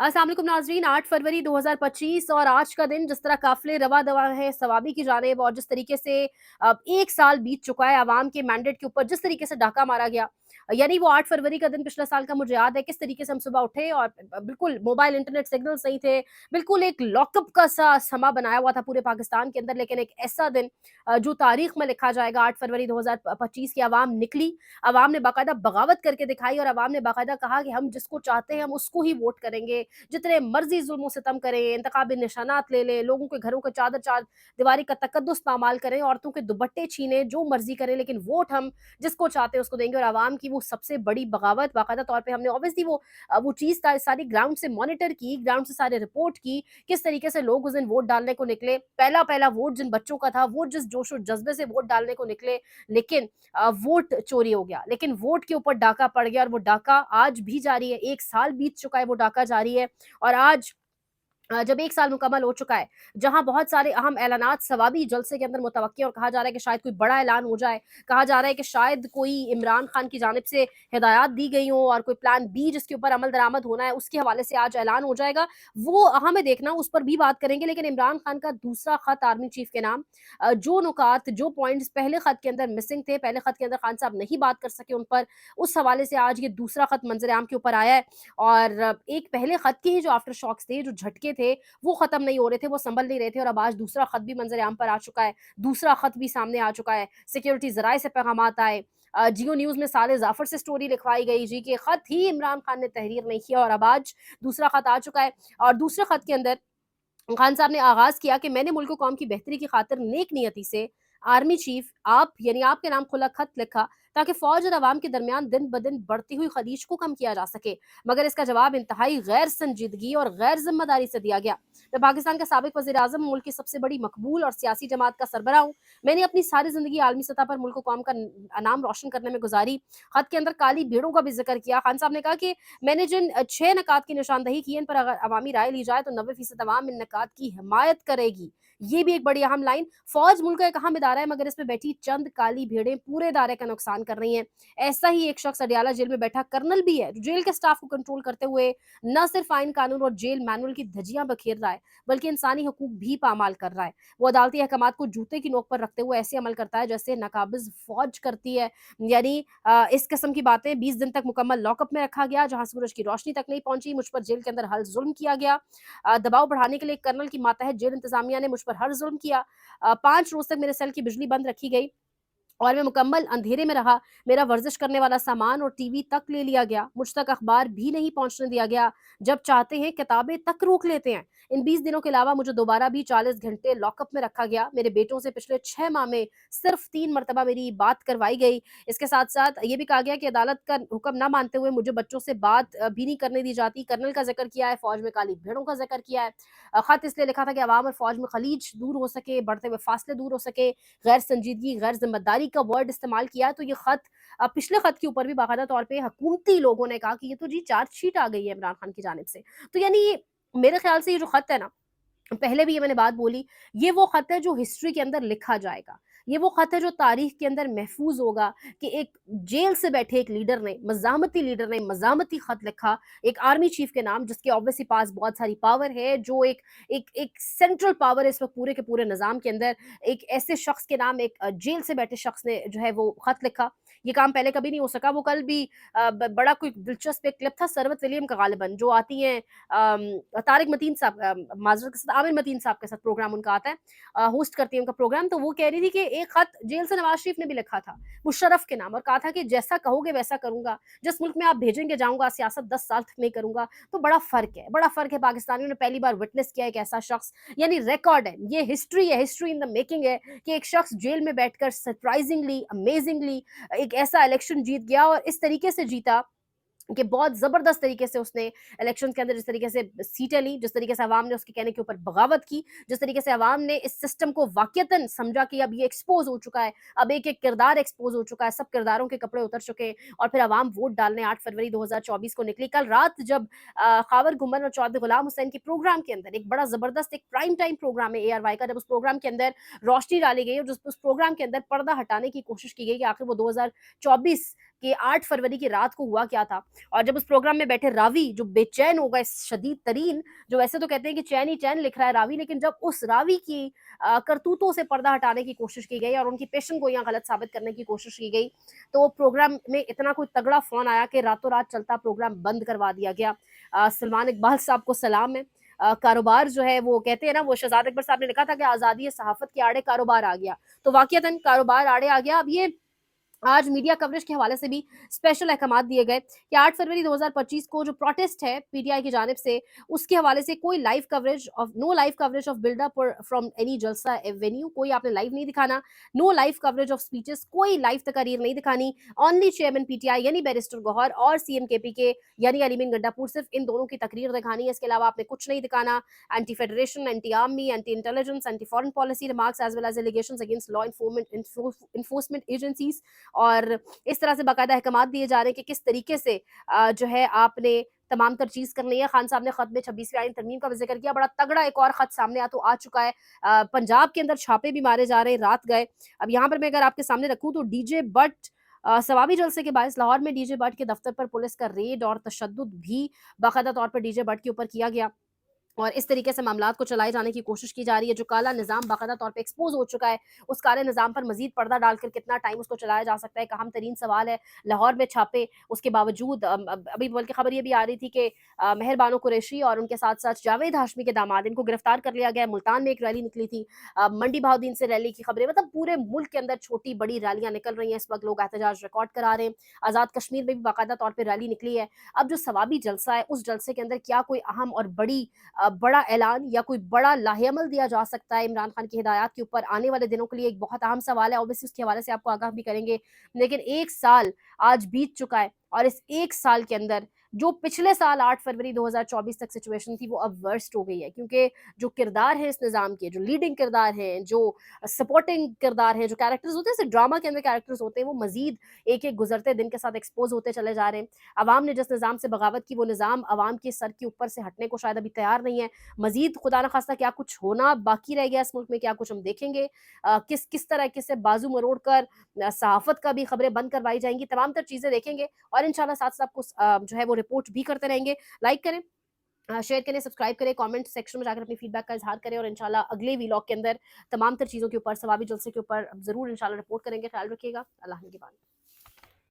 अस्सलाम वालेकुम नाज़रीन। 8 फरवरी 2025 और आज का दिन जिस तरह काफ़िले रवा दवा है सवाबी की जानिब और जिस तरीके से 1 साल बीत चुका है अवाम के मैंडेट के ऊपर जिस तरीके से डाका मारा गया, यानी वो 8 फरवरी का दिन पिछले साल का मुझे याद है किस तरीके से हम सुबह उठे और बिल्कुल मोबाइल इंटरनेट सिग्नल्स नहीं थे, बिल्कुल एक लॉकअप का सा समा बनाया हुआ था पूरे पाकिस्तान के अंदर। लेकिन एक ऐसा दिन जो तारीख में लिखा जाएगा, 8 फरवरी 2025 की अवाम निकली, अवाम ने बाकायदा बगावत करके दिखाई और अवाम ने बाकायदा कहा कि हम जिसको चाहते हैं हम उसको ही वोट करेंगे। जितने मर्जी जुल्म सितम करें, इंतखाबी निशानात ले लें, लोगों के घरों के चादर चार दीवारी का तकद्दुस पामाल करें, औरतों के दुपट्टे छीनें, जो मर्जी करें, लेकिन वोट हम जिसको चाहते हैं उसको देंगे। और आवाम की वो सबसे बड़ी बगावत बाकायदा तौर पे हमने ऑब्वियसली वो चीज़ सारी ग्राउंड से मॉनिटर की, ग्राउंड से सारे रिपोर्ट की, किस तरीके से लोग उस दिन वोट डालने को निकले। पहला पहला वोट जिन बच्चों का था, वो जिस जोश और जज्बे से वोट डालने को निकले, लेकिन वोट चोरी हो गया। लेकिन वोट के ऊपर डाका पड़ गया और वो डाका आज भी जारी है। 1 साल बीत चुका है, वो डाका जारी है। और आज जब 1 साल मुकम्मल हो चुका है, जहाँ बहुत सारे अहम ऐलानात सवाबी जलसे के अंदर मुतवक्किल और कहा जा रहा है कि शायद कोई बड़ा ऐलान हो जाए, कहा जा रहा है कि शायद कोई इमरान खान की जानिब से हिदायत दी गई हों और कोई प्लान बी जिसके ऊपर अमल दरामद होना है, उसके हवाले से आज ऐलान हो जाएगा। वो हमें देखना, उस पर भी बात करेंगे। लेकिन इमरान खान का दूसरा खत आर्मी चीफ के नाम, जो नुकात, जो पॉइंट्स पहले खत के अंदर मिसिंग थे, पहले खत के अंदर खान साहब नहीं बात कर सके उन पर, उस हवाले से आज ये दूसरा खत मंजर आम के ऊपर आया है। और एक पहले खत के ही जो आफ्टर शॉक्स थे, जो झटके थे, वो खत्म नहीं हो रहे थे, वो संभल नहीं रहे थे और अब आज दूसरा खत भी मंजर आम पर आ चुका है। दूसरा खत भी सामने आ चुका है। सिक्योरिटी ज़राए से पैगामात आए। जियो न्यूज़ में साले जाफर से स्टोरी लिखवाई गई जी कि खत ही इमरान खान ने तहरीर नहीं किया और अब आज दूसरा खत आ चुका है। और दूसरे खत के अंदर खान साहब ने आगाज़ किया कि मैंने मुल्क कौम की बेहतरी की खातिर नेक नियति से आर्मी चीफ आप यानी आपके नाम खुला खत लिखा ताकि फौज और अवाम के दरमियान दिन ब दिन बढ़ती हुई खलीज को कम किया जा सके, मगर इसका जवाब इंतहाई गैर संजीदगी और गैर जिम्मेदारी से दिया गया। मैं पाकिस्तान का साबिक वज़ीर आज़म, मुल्क की सबसे बड़ी मकबूल और सियासी जमात का सरबरा हूँ। मैंने अपनी सारी जिंदगी आलमी सतह पर मुल्क कौम का नाम रोशन करने में गुजारी। खत के अंदर काली भीड़ों का भी जिक्र किया। खान साहब ने कहा कि मैंने जिन 6 नकात की निशानदही की, इन पर अगर अवामी राय ली जाए तो 90% अवाम इन नकात की हिमायत करेगी। ये भी एक बड़ी अहम लाइन। फौज मुल्क का एक अहम इदारा है, मगर इसमें बैठी चंद काली भीड़ें पूरे इदारे का नुकसान कर रही हैं। ऐसा ही एक शख्स अडियाला जेल में बैठा कर्नल भी है, जो जेल के स्टाफ को कंट्रोल करते हुए न सिर्फ आइन कानून और जेल मैनुअल की धज्जियां बखेर रहा है, बल्कि इंसानी हकूक भी पामाल कर रहा है। वो अदालती अहकामात को जूते की नोक पर रखते हुए ऐसे अमल करता है जैसे नाकाबिज फौज करती है। यानी इस किस्म की बातें। 20 दिन तक मुकम्मल लॉकअप में रखा गया, जहां सूरज की रोशनी तक नहीं पहुंची। मुझ पर जेल के अंदर हर जुल्म किया गया। दबाव बढ़ाने के लिए कर्नल की मातहत जेल इंतजामिया ने मुझ पर हर जुल्म किया। 5 रोज तक मेरे सेल की बिजली बंद रखी गई और मैं मुकम्मल अंधेरे में रहा। मेरा वर्जिश करने वाला सामान और टीवी तक ले लिया गया। मुझ तक अखबार भी नहीं पहुंचने दिया गया। जब चाहते हैं किताबें तक रोक लेते हैं। इन 20 दिनों के अलावा मुझे दोबारा भी 40 घंटे लॉकअप में रखा गया। मेरे बेटों से पिछले 6 माह में सिर्फ 3 मरतबा मेरी बात करवाई गई। इसके साथ साथ ये भी कहा गया कि अदालत का हुक्म ना मानते हुए मुझे बच्चों से बात भी नहीं करने दी जाती। कर्नल का जिक्र किया है, फौज में काली भेड़ों का जिक्र किया है। खत इसलिए लिखा था कि अवाम और फौज में खलीज दूर हो सके, बढ़ते हुए फासले दूर हो सके। गैर संजीदगी, गैर जिम्मेदारी का वर्ड इस्तेमाल किया। तो ये खत पिछले खत के ऊपर भी बाकायदा तौर पे हुकूमती लोगों ने कहा कि ये तो जी चार्जशीट आ गई है इमरान खान की जानिब से। तो यानी मेरे ख्याल से ये जो खत है ना, पहले भी ये मैंने बात बोली, ये वो खत है जो हिस्ट्री के अंदर लिखा जाएगा। ये वो खत है जो तारीख के अंदर महफूज होगा कि एक जेल से बैठे एक लीडर ने मज़ामती खत लिखा एक आर्मी चीफ के नाम, जिसके ऑब्वियसली पास बहुत सारी पावर है, जो एक सेंट्रल पावर है इस वक्त पूरे के पूरे निज़ाम के अंदर। एक ऐसे शख्स के नाम एक जेल से बैठे शख्स ने जो है वो खत लिखा। ये काम पहले कभी नहीं हो सका। वो कल भी बड़ा कोई दिलचस्प एक क्लिप था सरवत विलियम का गालिबन, जो आती हैं तारिक मतीन साहब, माजरत के साथ आमिर मतीन साहब के साथ प्रोग्राम उनका आता है, होस्ट करती है उनका प्रोग्राम। तो वो कह रही थी कि एक खत जेल से नवाज शरीफ ने भी लिखा था मुशर्रफ के नाम और कहा था कि जैसा कहोगे वैसा करूंगा, जिस मुल्क में आप भेजेंगे जाऊंगा, सियासत 10 साल तक नहीं करूंगा। तो बड़ा फर्क है। पाकिस्तानियों ने पहली बार विटनेस किया है एक ऐसा शख्स, यानी रिकॉर्ड है, ये हिस्ट्री है, हिस्ट्री इन द मेकिंग है कि एक शख्स जेल में बैठकर सरप्राइजिंगली, अमेजिंगली एक ऐसा इलेक्शन जीत गया और इस तरीके से जीता कि बहुत ज़बरदस्त तरीके से उसने इलेक्शन के अंदर जिस तरीके से सीटें ली, जिस तरीके से अवाम ने उसके कहने के ऊपर बगावत की, जिस तरीके से अवाम ने इस सिस्टम को वाक़यतन समझा कि अब ये एक्सपोज़ हो चुका है, अब एक-एक किरदार एक्सपोज़ हो चुका है, सब किरदारों के कपड़े उतर चुके हैं और फिर अवाम वोट डालने 8 फरवरी 2024 को निकली। कल रात जब ख़ावर गुम्मन और चौधरी गुलाम हुसैन के प्रोग्राम के अंदर एक बड़ा ज़बरदस्त एक प्राइम टाइम प्रोग्राम है एआरवाई का, जब उस प्रोग्राम के अंदर रोशनी डाली गई और उस प्रोग्राम के अंदर पर्दा हटाने की कोशिश की गई कि आखिर वो 2024 कि 8 फरवरी की रात को हुआ क्या था। और जब उस प्रोग्राम में बैठे रावी जो बेचैन हो गए शदीद तरीन, जो वैसे तो कहते हैं कि चैन ही चैन लिख रहा है रावी, लेकिन जब उस रावी की करतूतों से पर्दा हटाने की कोशिश की गई और उनकी पेशन गोइयाँ गलत साबित करने की कोशिश की गई, तो प्रोग्राम में इतना कोई तगड़ा फ़ोन आया कि रातों रात चलता प्रोग्राम बंद करवा दिया गया। सलमान इकबाल साहब को सलाम है। कारोबार जो है वो कहते हैं ना, वो शहजाद अकबर साहब ने लिखा था कि आज़ादी सहाफ़त के आड़े कारोबार आ गया। तो वाक़ियतन कारोबार आड़े आ गया। अब ये आज मीडिया कवरेज के हवाले से भी स्पेशल अहकामात दिए गए कि 8 फरवरी 2025 को जो प्रोटेस्ट है पीटीआई की जानिब से, उसके हवाले से कोई live coverage of no live coverage of buildup और फ्रॉम एनी जलसा वेन्यू, कोई आपने लाइव नहीं दिखाना। No live coverage of speeches, कोई लाइव तकारीर नहीं दिखानी। ओनली चेयरमैन पीटीआई यानी बैरिस्टर गौहर और सीएम केपी के यानी अलीमीन गड्डापुर, सिर्फ इन दोनों की तकरीर दिखानी है। इसके अलावा आपने कुछ नहीं दिखाना। Anti federation, anti army, anti intelligence, anti foreign policy remarks as well as allegations against law enforcement agencies, और इस तरह से बाकायदा अहकामात दिए जा रहे हैं कि किस तरीके से जो है आपने तमाम तर चीज़ करनी है। खान साहब ने खत में 26वीं आईन तरमीम का भी ज़िक्र किया। बड़ा तगड़ा एक और खत सामने आ चुका है। पंजाब के अंदर छापे भी मारे जा रहे हैं, रात गए। अब यहाँ पर मैं अगर आपके सामने रखूँ तो डीजे बट सवाबी जलसे के बायस लाहौर में डीजे बट के दफ्तर पर पुलिस का रेड और तशद्दुद भी बाकायदा तौर पर डीजे बट के ऊपर किया गया। और इस तरीके से मामलात को चलाए जाने की कोशिश की जा रही है। जो काला निज़ाम बाकायदा तौर पे एक्सपोज़ हो चुका है, उस काले निज़ाम पर मज़ीद पर्दा डालकर कितना टाइम उसको चलाया जा सकता है, एक अहम तरीन सवाल है। लाहौर में छापे, उसके बावजूद अभी बल्कि खबर ये भी आ रही थी कि मेहर बानो कुरैशी और उनके साथ-साथ जावेद हाशमी के दामाद, इनको गिरफ्तार कर लिया गया है। मुल्तान में एक रैली निकली थी। मंडी बहाउद्दीन से रैली की खबरें, मतलब पूरे मुल्क के अंदर छोटी-बड़ी रैलियाँ निकल रही हैं। इस वक़्त लोग एहतजाज रिकॉर्ड करा रहे हैं। आज़ाद कश्मीर में भी बाकायदा तौर पे रैली निकली है। अब जो सवाबी जलसा है, उस जलसे के अंदर क्या कोई अहम और बड़ा ऐलान या कोई बड़ा लाहेअमल दिया जा सकता है इमरान खान की हिदायत के ऊपर? आने वाले दिनों के लिए एक बहुत अहम सवाल है। ऑब्वियसली उसके हवाले से आपको आगाह भी करेंगे। लेकिन 1 साल आज बीत चुका है और इस 1 साल के अंदर जो पिछले साल 8 फरवरी 2024 तक सिचुएशन थी, वो अब वर्स्ट हो गई है। क्योंकि जो किरदार हैं इस निज़ाम के, जो लीडिंग किरदार हैं, जो सपोर्टिंग किरदार हैं, जो कैरेक्टर्स होते हैं, जैसे ड्रामा के अंदर कैरेक्टर्स होते हैं, वो मज़ीद एक-एक गुज़रते दिन के साथ एक्सपोज़ होते चले जा रहे हैं। अवाम ने जिस निज़ाम से बगावत की, वो निज़ाम अवाम के सर के ऊपर से हटने को शायद अभी तैयार नहीं है। मज़ीद खुदा न ख़ास्ता क्या कुछ होना बाकी रह गया इस मुल्क में, क्या कुछ हम देखेंगे? किस किस तरीके से बाज़ू मरोड़ कर सहाफ़त का भी खबरें बंद करवाई जाएँगी, तमाम तर चीज़ें देखेंगे और इंशाल्लाह साथ-साथ आपको जो है वो रिपोर्ट भी करते रहेंगे। लाइक करें, शेयर करें, सब्सक्राइब करें, कमेंट सेक्शन में जाकर अपनी फीडबैक का इज़हार करें और इंशाल्लाह अगले व्लॉग के अंदर तमाम तर चीज़ों के ऊपर, सवाबी जलसे के ऊपर ज़रूर इंशाल्लाह रिपोर्ट करेंगे। ख़्याल रखिएगा। अल्लाह निगहबान।